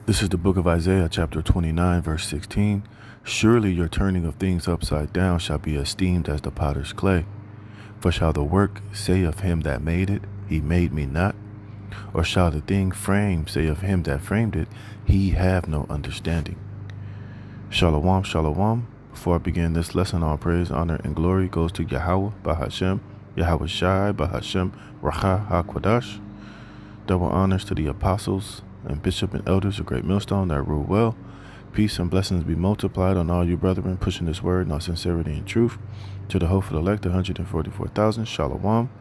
This is the book of Isaiah, chapter 29, verse 16. Surely your turning of things upside down shall be esteemed as the potter's clay. For shall the work say of him that made it, he made me not? Or shall the thing framed say of him that framed it, he have no understanding? Shalom, shalom. Before I begin this lesson, all praise, honor, and glory goes to Yahweh, Bahashem, Yahweh Shai, Bahashem, Racha HaKodash. Double honors to the apostles and bishop and elders of Great Millstone that rule well. Peace and blessings be multiplied on all you brethren pushing this word in all sincerity and truth. To the hopeful elect, 144,000. Shalom.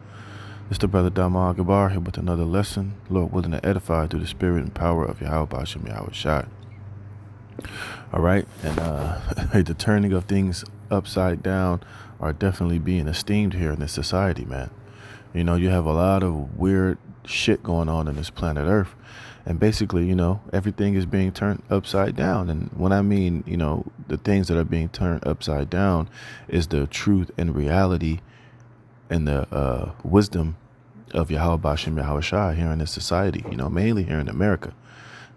It's the brother Dama Agabar here with another lesson. Lord willing to edify through the spirit and power of Yahweh Bahashem Yahweh Shai. All right, and the turning of things upside down are definitely being esteemed here in this society, man. You know, you have a lot of weird shit going on in this planet Earth. And basically, you know, everything is being turned upside down. And when I mean, you know, the things that are being turned upside down is the truth and reality and the wisdom of Yahweh Bashem Yahweh Shai here in this society, you know, mainly here in America.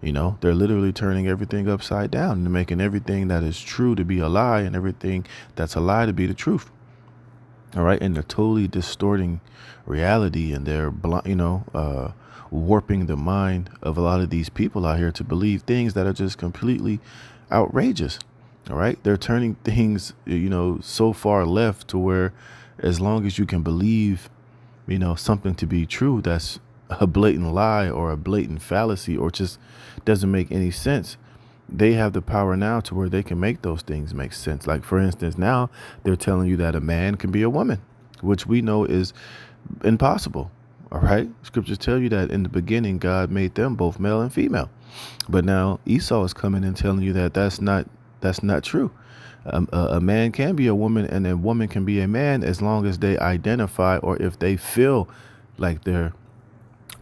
You know, they're literally turning everything upside down and making everything that is true to be a lie and everything that's a lie to be the truth. All right. And they're totally distorting reality, and they're, warping the mind of a lot of these people out here to believe things that are just completely outrageous. All right. They're turning things, you know, so far left to where as long as you can believe, you know, something to be true, that's a blatant lie or a blatant fallacy or just doesn't make any sense. They have the power now to where they can make those things make sense. Like, for instance, now they're telling you that a man can be a woman, which we know is impossible. All right. Scriptures tell you that in the beginning, God made them both male and female. But now Esau is coming and telling you that that's not true. A man can be a woman and a woman can be a man as long as they identify, or if they feel like they're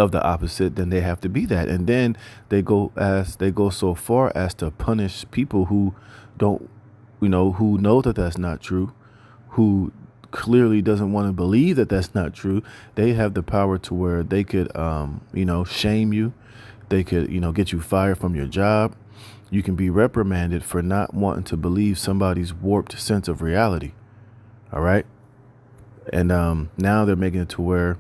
of the opposite, then they have to be that. And then they go so far as to punish people who don't, who know that that's not true, who clearly doesn't want to believe that that's not true. They have the power to where they could, shame you. They could, get you fired from your job. You can be reprimanded for not wanting to believe somebody's warped sense of reality. All right. And now they're making it to where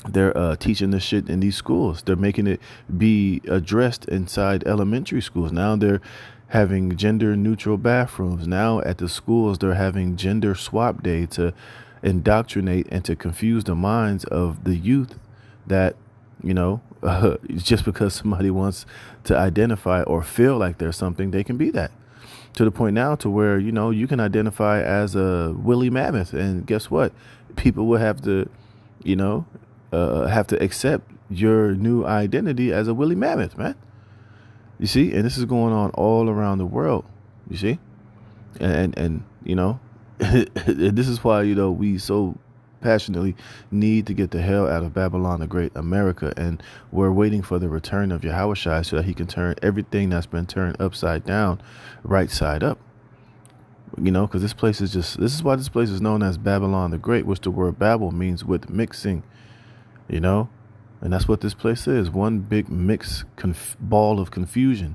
they're teaching this shit in these schools. They're making it be addressed inside elementary schools. Now they're having gender neutral bathrooms. Now at the schools, they're having gender swap day to indoctrinate and to confuse the minds of the youth that, just because somebody wants to identify or feel like there's something, they can be that. To the point now to where, you can identify as a woolly mammoth. And guess what? People will have to, accept your new identity as a woolly mammoth, man. You see, and this is going on all around the world. You see, and this is why we so passionately need to get the hell out of Babylon the Great, America, and we're waiting for the return of Yahweh Shai so that he can turn everything that's been turned upside down right side up. Because this is why this place is known as Babylon the Great, which the word Babel means with mixing. And that's what this place is. One big mixed ball of confusion,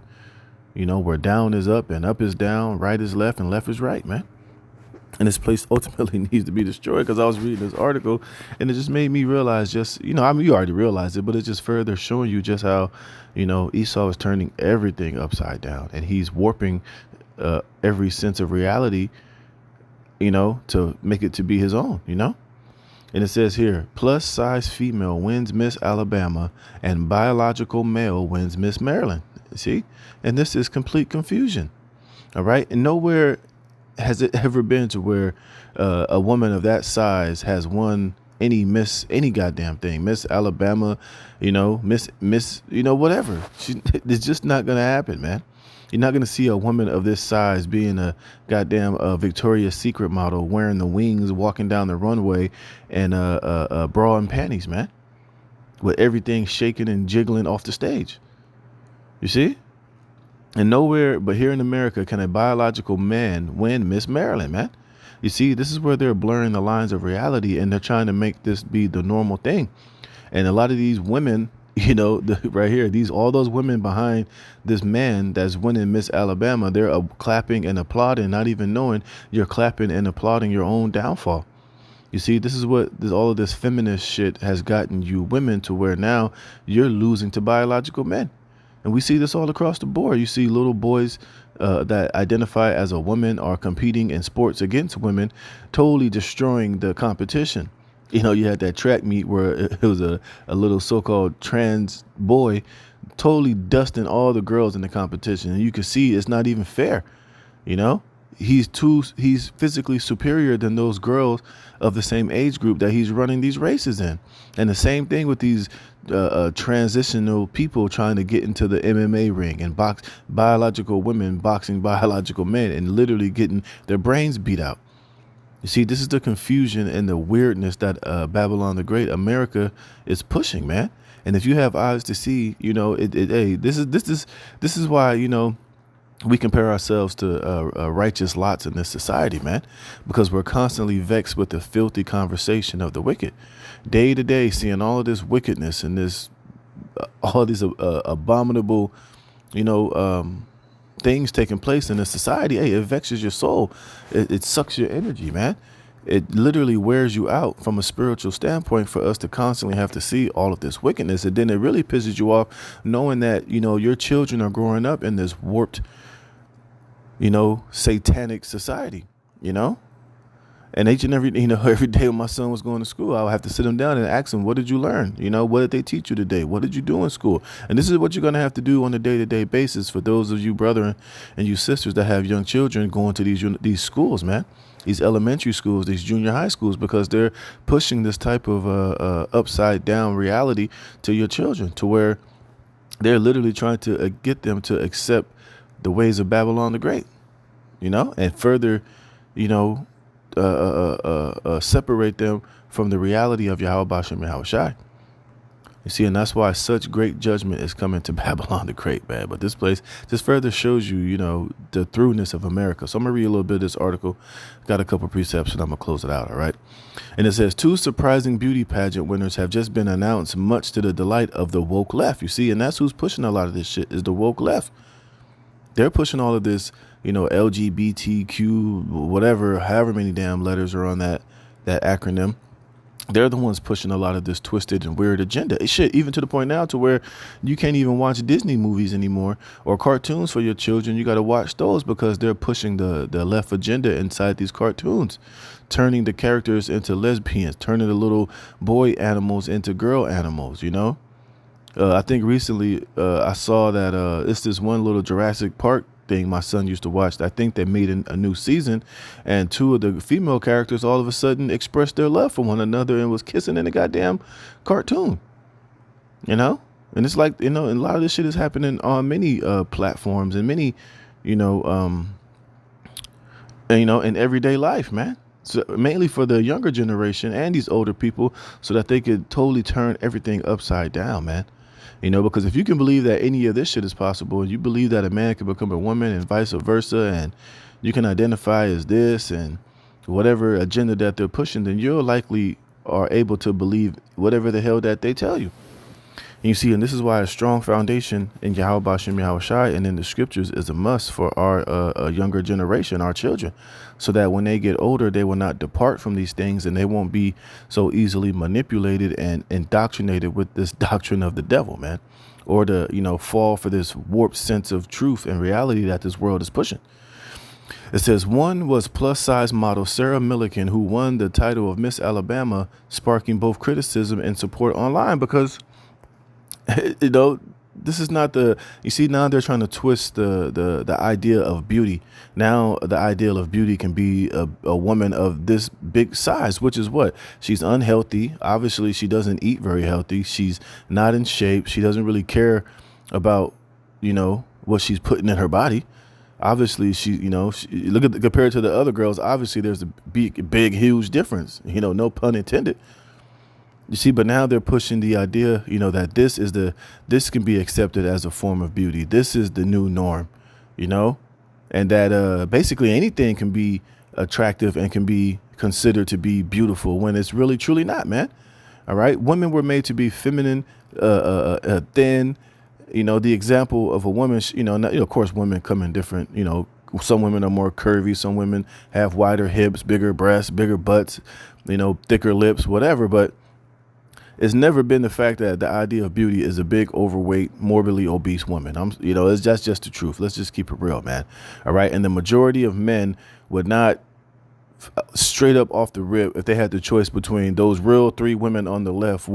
where down is up and up is down, right is left and left is right, man. And this place ultimately needs to be destroyed, because I was reading this article and it just made me realize you already realized it, but it's just further showing you just how, Esau is turning everything upside down, and he's warping every sense of reality, to make it to be his own, And it says here, plus size female wins Miss Alabama and biological male wins Miss Maryland. See? And this is complete confusion. All right. And nowhere has it ever been to where a woman of that size has won any goddamn thing. Miss Alabama, Miss, whatever. It's just not going to happen, man. You're not going to see a woman of this size being a goddamn Victoria's Secret model, wearing the wings, walking down the runway, and a bra and panties, man, with everything shaking and jiggling off the stage. You see? And nowhere but here in America can a biological man win Miss Maryland, man. You see, this is where they're blurring the lines of reality, and they're trying to make this be the normal thing. And a lot of these women Right here, these all those women behind this man that's winning Miss Alabama, they're clapping and applauding, not even knowing you're clapping and applauding your own downfall. You see, this is what all of this feminist shit has gotten you women to, where now you're losing to biological men. And we see this all across the board. You see little boys that identify as a woman are competing in sports against women, totally destroying the competition. You had that track meet where it was a little so-called trans boy totally dusting all the girls in the competition. And you can see it's not even fair. You know, he's physically superior than those girls of the same age group that he's running these races in. And the same thing with these transitional people trying to get into the MMA ring and box biological women boxing biological men and literally getting their brains beat out. You see, this is the confusion and the weirdness that Babylon the Great, America, is pushing, man. And if you have eyes to see, hey, this is why, we compare ourselves to righteous lots in this society, man, because we're constantly vexed with the filthy conversation of the wicked, day to day, seeing all of this wickedness and this, all these abominable, things taking place in this society. Hey, it vexes your soul. It sucks your energy, man. It literally wears you out from a spiritual standpoint for us to constantly have to see all of this wickedness. And then it really pisses you off knowing that, your children are growing up in this warped, satanic society, And each and every day when my son was going to school, I would have to sit him down and ask him, what did you learn? What did they teach you today? What did you do in school? And this is what you're going to have to do on a day-to-day basis for those of you brethren and you sisters that have young children going to these schools, man, these elementary schools, these junior high schools, because they're pushing this type of upside down reality to your children, to where they're literally trying to get them to accept the ways of Babylon the Great, and further, separate them from the reality of Yahweh Bashem Yahweh Shai. You see, and that's why such great judgment is coming to Babylon the Great, man. But this place just further shows you, the throughness of America. So I'm going to read a little bit of this article. Got a couple precepts and I'm going to close it out, all right? And it says, 2 surprising beauty pageant winners have just been announced, much to the delight of the woke left. You see, and that's who's pushing a lot of this shit, is the woke left. They're pushing all of this, LGBTQ, whatever, however many damn letters are on that acronym. They're the ones pushing a lot of this twisted and weird agenda. Shit, even to the point now to where you can't even watch Disney movies anymore or cartoons for your children. You got to watch those because they're pushing the left agenda inside these cartoons, turning the characters into lesbians, turning the little boy animals into girl animals, I think recently I saw that it's this one little Jurassic Park thing my son used to watch. I think they made a new season, and 2 of the female characters all of a sudden expressed their love for one another and was kissing in the goddamn cartoon, And it's like, and a lot of this shit is happening on many platforms and many, in everyday life, man. So mainly for the younger generation and these older people, so that they could totally turn everything upside down, man. Because if you can believe that any of this shit is possible, and you believe that a man can become a woman and vice versa, and you can identify as this and whatever agenda that they're pushing, then you're likely are able to believe whatever the hell that they tell you. And you see, and this is why a strong foundation in Yahweh Bashem Yahweh Shai and in the scriptures is a must for our younger generation, our children, so that when they get older, they will not depart from these things and they won't be so easily manipulated and indoctrinated with this doctrine of the devil, man, or to, fall for this warped sense of truth and reality that this world is pushing. It says, one was plus size model Sarah Milliken, who won the title of Miss Alabama, sparking both criticism and support online because this is not you see, now they're trying to twist the idea of beauty. Now the ideal of beauty can be a woman of this big size, which is what? She's unhealthy. Obviously, she doesn't eat very healthy. She's not in shape. She doesn't really care about, what she's putting in her body. Obviously, look at compared to the other girls. Obviously, there's a big, huge difference, no pun intended. You see, but now they're pushing the idea, that this can be accepted as a form of beauty. This is the new norm, and that basically anything can be attractive and can be considered to be beautiful when it's really, truly not, man. All right. Women were made to be feminine, thin. You know, the example of a woman, of course, women come in different, some women are more curvy. Some women have wider hips, bigger breasts, bigger butts, thicker lips, whatever. But it's never been the fact that the idea of beauty is a big, overweight, morbidly obese woman. It's just the truth. Let's just keep it real, man. All right. And the majority of men would not straight up off the rip, if they had the choice between those real three women on the left,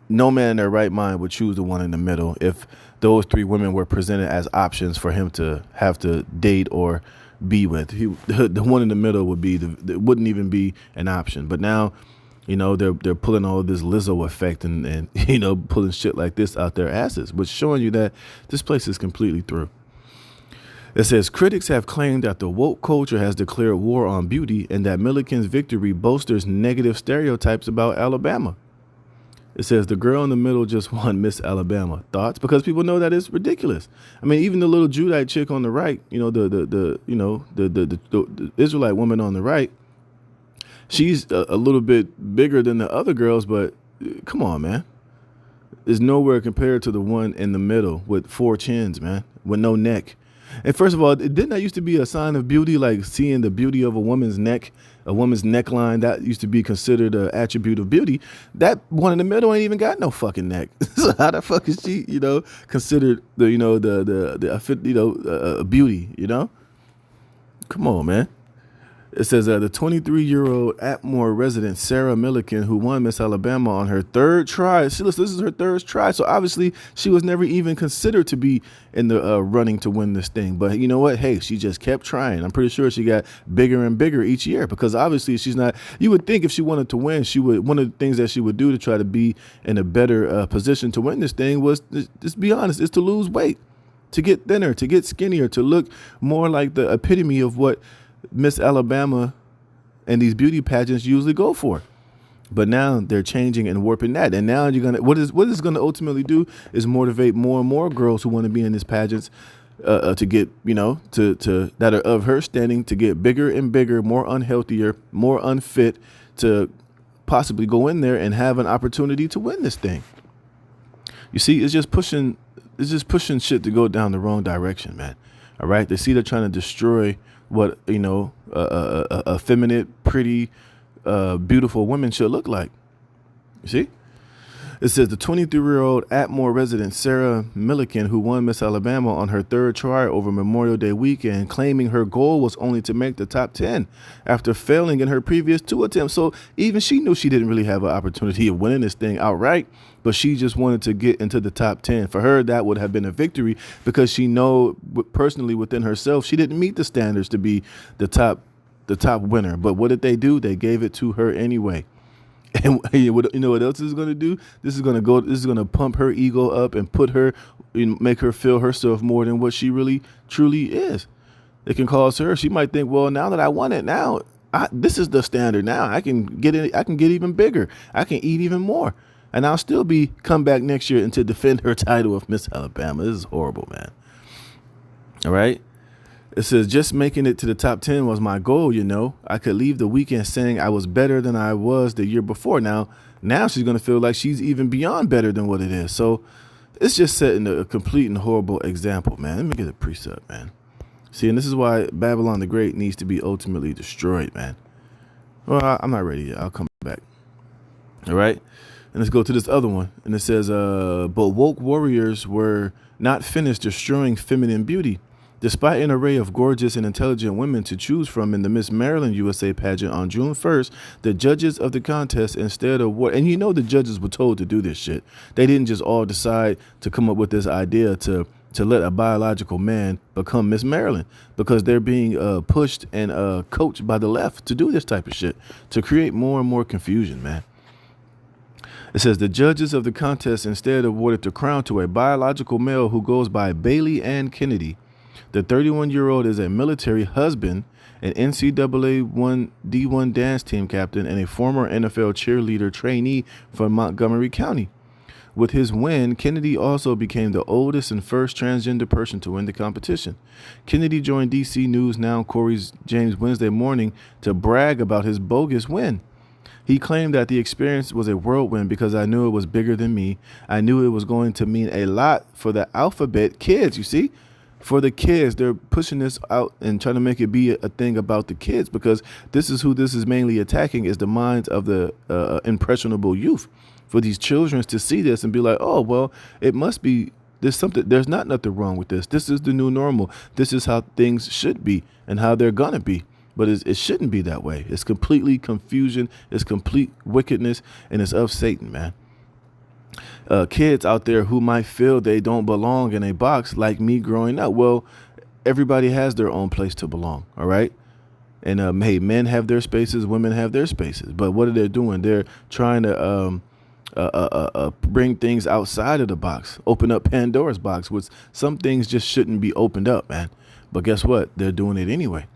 no man in their right mind would choose the one in the middle if those three women were presented as options for him to have to date or be with. The one in the middle wouldn't even be an option. But now, they're pulling all of this Lizzo effect and pulling shit like this out their asses, which showing you that this place is completely through. It says critics have claimed that the woke culture has declared war on beauty and that Milliken's victory bolsters negative stereotypes about Alabama. It says the girl in the middle just won Miss Alabama. Thoughts? Because people know that it's ridiculous. I mean, even the little Judite chick on the right, the Israelite woman on the right, she's a little bit bigger than the other girls, but come on, man. Is nowhere compared to the one in the middle with four chins, man, with no neck. And first of all, didn't that used to be a sign of beauty, like seeing the beauty of a woman's neck, a woman's neckline? That used to be considered an attribute of beauty. That one in the middle ain't even got no fucking neck. So how the fuck is she, considered the beauty? Come on, man. It says the 23-year-old Atmore resident Sarah Milliken, who won Miss Alabama on her third try. This is her third try, so obviously she was never even considered to be in the running to win this thing. But you know what? Hey, she just kept trying. I'm pretty sure she got bigger and bigger each year because obviously she's not. You would think if she wanted to win, she would. One of the things that she would do to try to be in a better position to win this thing was, just be honest, is to lose weight, to get thinner, to get skinnier, to look more like the epitome of what Miss Alabama and these beauty pageants usually go for. But now they're changing and warping that. And now what is going to ultimately do is motivate more and more girls who want to be in these pageants to get, to that are of her standing, to get bigger and bigger, more unhealthier, more unfit, to possibly go in there and have an opportunity to win this thing. You see, it's just pushing shit to go down the wrong direction, man. All right. They see they're trying to destroy what, a feminine, pretty, beautiful woman should look like. You see? It says the 23-year-old Atmore resident Sarah Milliken, who won Miss Alabama on her third try over Memorial Day weekend, claiming her goal was only to make the top 10 after failing in her previous 2 attempts. So even she knew she didn't really have an opportunity of winning this thing outright, but she just wanted to get into the top 10. For her, that would have been a victory because she know personally within herself she didn't meet the standards to be the top winner. But what did they do? They gave it to her anyway. And what else is going to do? This is going to pump her ego up and make her feel herself more than what she really truly is. It can cause her. She might think, well, now that I won it, now this is the standard. Now I can get it. I can get even bigger. I can eat even more, and I'll still come back next year and to defend her title of Miss Alabama. This is horrible, man. All right. It says, just making it to the top 10 was my goal, I could leave the weekend saying I was better than I was the year before. Now she's going to feel like she's even beyond better than what it is. So it's just setting a complete and horrible example, man. Let me get a precept, man. See, and this is why Babylon the Great needs to be ultimately destroyed, man. Well, I'm not ready yet. I'll come back. All right. And let's go to this other one. And it says, but woke warriors were not finished destroying feminine beauty. Despite an array of gorgeous and intelligent women to choose from in the Miss Maryland USA pageant on June 1st, the judges of the contest, instead of and the judges were told to do this shit. They didn't just all decide to come up with this idea to let a biological man become Miss Maryland, because they're being pushed and coached by the left to do this type of shit, to create more and more confusion, man. It says the judges of the contest instead awarded the crown to a biological male who goes by Bailey Ann Kennedy. The 31-year-old is a military husband, an NCAA D1 dance team captain, and a former NFL cheerleader trainee from Montgomery County. With his win, Kennedy also became the oldest and first transgender person to win the competition. Kennedy joined DC News Now Corey's James Wednesday morning to brag about his bogus win. He claimed that the experience was a whirlwind because I knew it was bigger than me. I knew it was going to mean a lot for the alphabet kids, you see? For the kids, they're pushing this out and trying to make it be a thing about the kids, because this is who this is mainly attacking, is the minds of the impressionable youth. For these children to see this and be like, oh, well, it must be, there's not nothing wrong with this. This is the new normal. This is how things should be and how they're going to be. But it shouldn't be that way. It's completely confusion. It's complete wickedness, and it's of Satan, man. Kids out there who might feel they don't belong in a box, like me growing up. Well, everybody has their own place to belong. All right. And hey, men have their spaces, women have their spaces. But what are they doing? They're trying to bring things outside of the box, open up Pandora's box, which some things just shouldn't be opened up, man. But guess what? They're doing it anyway.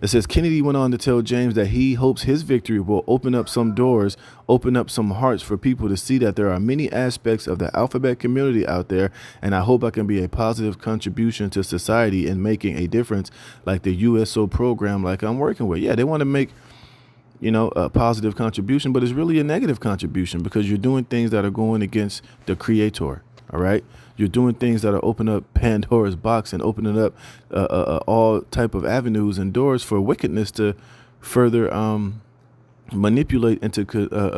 It says Kennedy went on to tell James that he hopes his victory will open up some doors, open up some hearts for people to see that there are many aspects of the alphabet community out there. And I hope I can be a positive contribution to society in making a difference, like the USO program, like I'm working with. Yeah, they want to make, a positive contribution, but it's really a negative contribution because you're doing things that are going against the creator. All right. You're doing things that are opening up Pandora's box and opening up all type of avenues and doors for wickedness to further manipulate and to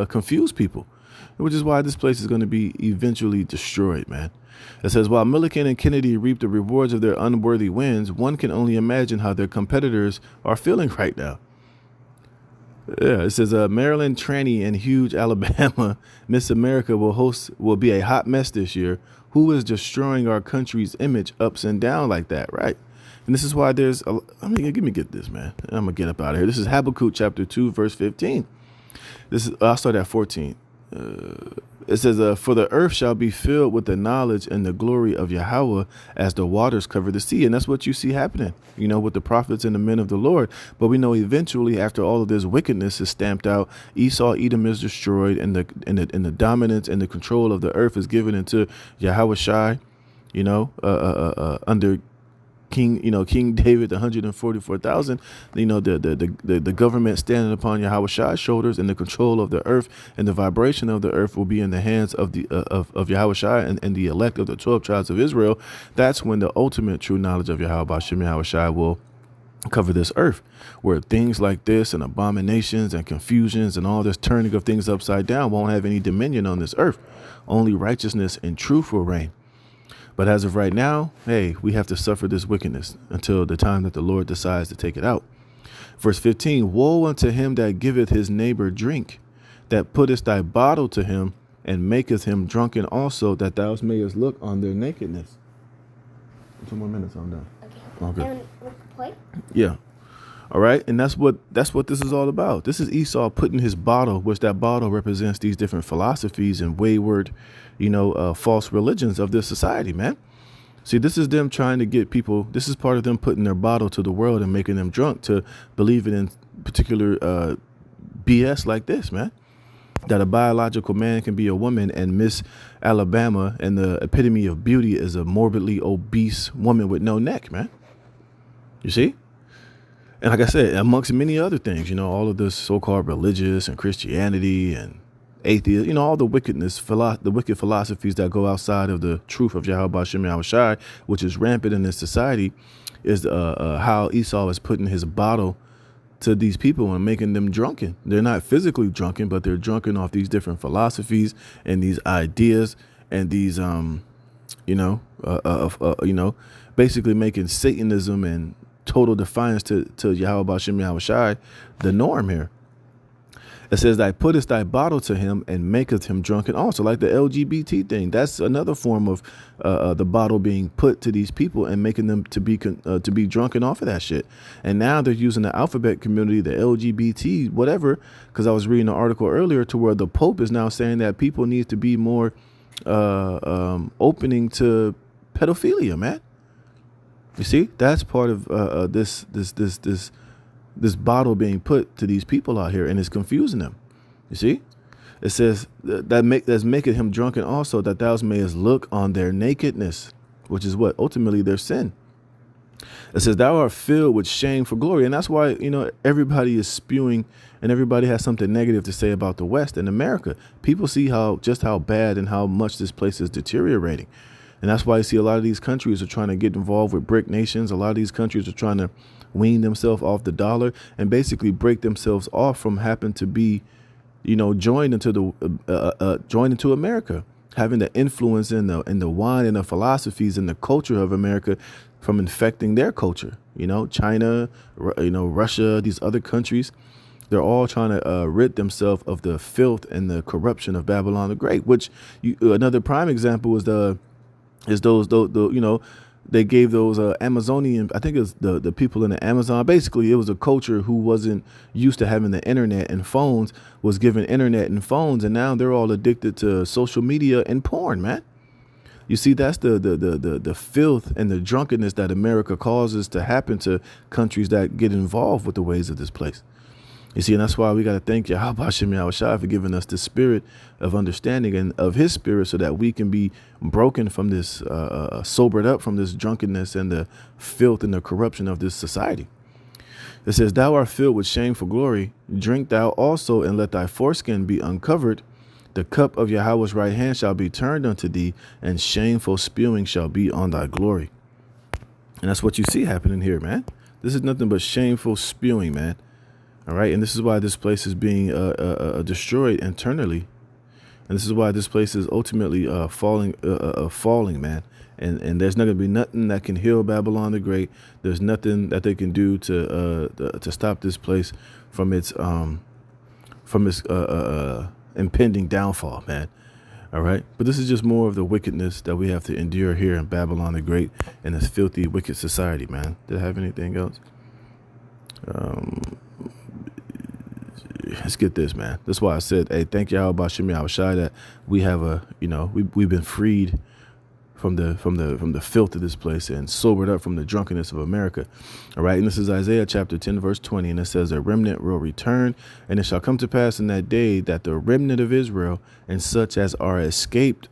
confuse people, which is why this place is going to be eventually destroyed, man. It says, while Milliken and Kennedy reap the rewards of their unworthy wins, one can only imagine how their competitors are feeling right now. Yeah, it says Maryland tranny and huge Alabama Miss America will be a hot mess this year. Who is destroying our country's image ups and down like that, right? And this is why let me get this, man. I'm gonna get up out of here. This is Habakkuk chapter 2, verse 15. I'll start at 14. It says, for the earth shall be filled with the knowledge and the glory of Yahweh as the waters cover the sea. And that's what you see happening, with the prophets and the men of the Lord. But we know eventually, after all of this wickedness is stamped out, Esau, Edom is destroyed, and the dominance and the control of the earth is given into Yahweh Shai, under King David, the 144,000, the government standing upon Yahweh Shai's shoulders, and the control of the earth and the vibration of the earth will be in the hands of the of Yahweh Shai and the elect of the 12 tribes of Israel. That's when the ultimate true knowledge of Yahweh Bashem Yahweh Shai will cover this earth, where things like this and abominations and confusions and all this turning of things upside down won't have any dominion on this earth. Only righteousness and truth will reign. But as of right now, hey, we have to suffer this wickedness until the time that the Lord decides to take it out. Verse 15, woe unto him that giveth his neighbor drink, that puttest thy bottle to him, and maketh him drunken also, that thou mayest look on their nakedness. 2 more minutes, I'm done. Okay. And with the point? Yeah. All right. And that's what this is all about. This is Esau putting his bottle, which that bottle represents these different philosophies and wayward, false religions of this society, man. See, this is them trying to get people. This is part of them putting their bottle to the world and making them drunk to believe in particular BS like this, man. That a biological man can be a woman, and Miss Alabama and the epitome of beauty is a morbidly obese woman with no neck, man. You see? And like I said, amongst many other things, all of this so-called religious and Christianity and atheist, all the wickedness, the wicked philosophies that go outside of the truth of Yahweh Bashem Yahweh Shai, which is rampant in this society, is how Esau is putting his bottle to these people and making them drunken. They're not physically drunken, but they're drunken off these different philosophies and these ideas and these, basically making Satanism and total defiance to Yahweh Bashem Yahweh Shai the norm here. It says, thy puttest thy bottle to him and maketh him drunken also, like the LGBT thing. That's another form of the bottle being put to these people and making them to be drunken off of that shit. And now they're using the alphabet community, the LGBT, whatever, because I was reading an article earlier to where the Pope is now saying that people need to be more opening to pedophilia, man. You see, that's part of this bottle being put to these people out here, and it's confusing them. You see, it says that's making him drunken also, that thou mayest look on their nakedness, which is what ultimately their sin. It says, thou art filled with shame for glory. And that's why, everybody is spewing and everybody has something negative to say about the West and America. People see how bad and how much this place is deteriorating. And that's why you see a lot of these countries are trying to get involved with BRIC nations. A lot of these countries are trying to wean themselves off the dollar and basically break themselves off from having to be, joined into America, having the influence in the wine and the philosophies and the culture of America from infecting their culture. China, Russia, these other countries, they're all trying to rid themselves of the filth and the corruption of Babylon the Great. Which another prime example is they gave those Amazonian, I think it was the people in the Amazon. Basically, it was a culture who wasn't used to having the internet and phones, was given internet and phones, and now they're all addicted to social media and porn, man. You see, that's the filth and the drunkenness that America causes to happen to countries that get involved with the ways of this place. You see, and that's why we got to thank Yahweh Hashem Yahushua for giving us the spirit of understanding and of his spirit so that we can be broken from this, sobered up from this drunkenness and the filth and the corruption of this society. It says, thou art filled with shame for glory. Drink thou also and let thy foreskin be uncovered. The cup of Yahweh's right hand shall be turned unto thee, and shameful spewing shall be on thy glory. And that's what you see happening here, man. This is nothing but shameful spewing, man. All right. And this is why this place is being destroyed internally. And this is why this place is ultimately falling, man. And there's not going to be nothing that can heal Babylon the Great. There's nothing that they can do to stop this place from its impending downfall, man. All right. But this is just more of the wickedness that we have to endure here in Babylon the Great and this filthy, wicked society, man. Did I have anything else? Let's get this, man. That's why I said, hey, thank y'all about Shemi Awashai that we have we've been freed from the filth of this place and sobered up from the drunkenness of America. All right. And this is Isaiah chapter 10, verse 20. And it says, a remnant will return, and it shall come to pass in that day that the remnant of Israel and such as are escaped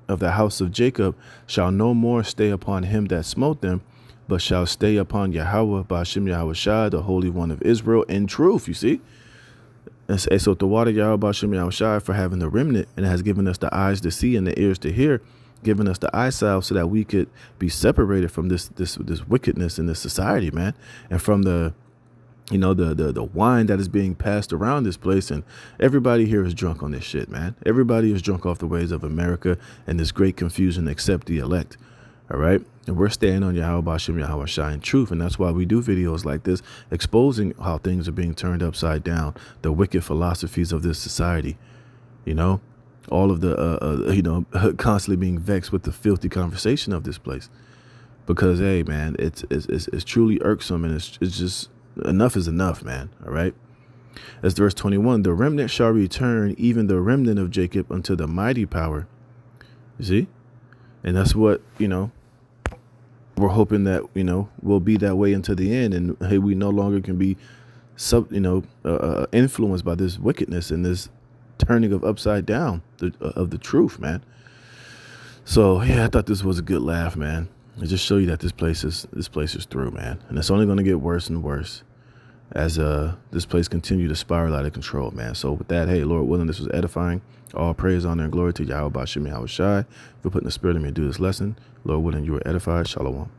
of the house of Jacob shall no more stay upon him that smote them, but shall stay upon Yahweh Ba'ashem Yahushai, the Holy One of Israel, in truth. You see? And so the water Yahweh Ba'ashem Yahushai for having the remnant, and it has given us the eyes to see and the ears to hear, giving us the eye salve so that we could be separated from this wickedness in this society, man, and from the wine that is being passed around this place. And everybody here is drunk on this shit, man. Everybody is drunk off the ways of America and this great confusion except the elect. All right. And we're staying on Yahweh Ba'ashem Yahushai in truth. And that's why we do videos like this, exposing how things are being turned upside down, the wicked philosophies of this society, all of the, constantly being vexed with the filthy conversation of this place. Because, hey, man, it's truly irksome, and it's just enough is enough, man. All right. That's verse 21. The remnant shall return, even the remnant of Jacob, unto the mighty power. You see? And that's what, we're hoping that, will be that way until the end. And, hey, we no longer can be influenced by this wickedness and this turning of upside down of the truth, man. So, yeah, I thought this was a good laugh, man. It just show you that this place is through, man. And it's only going to get worse and worse as this place continue to spiral out of control, man. So with that, hey, Lord willing, this was edifying. All praise, honor, and glory to Yahweh Ba'ashem Yahushai for putting the spirit in me to do this lesson. Lord willing, you were edified. Shalom.